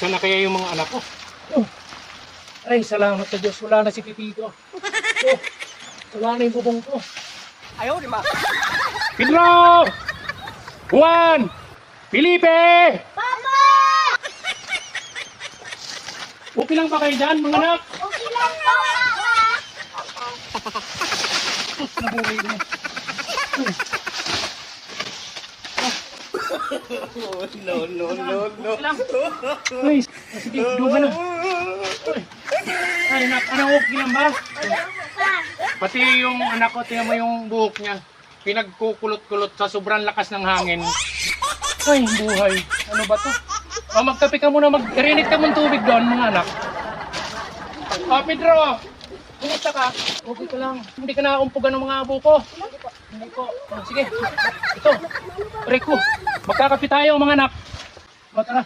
Sana kaya yung mga anak ko. Oh. Ay, salamat sa Diyos. Wala na si Pipito. Oh, wala na yung bubong ko. Ayaw, di ba? Pedro! Juan! Felipe! Papa! Okay lang ba kayo dyan, mga anak? Okay lang po, Papa! Nabuhay na. No. Lang. Ay, sige, duga na. Ay, anak, okay lang ba? Pati yung anak ko, tingnan mo yung buhok niya. Pinagkukulot-kulot sa sobrang lakas ng hangin. Ay, buhay. Ano ba to? O, magkape ka muna, mag-rinit ka mong tubig doon, mga anak. O, Pedro! Kumusta ka? Okay ka lang. Hindi ka naumpugan ng mga buko. Hindi ko. O, sige. Ito. Rico. Magkakape tayo, mga anak. O, tara.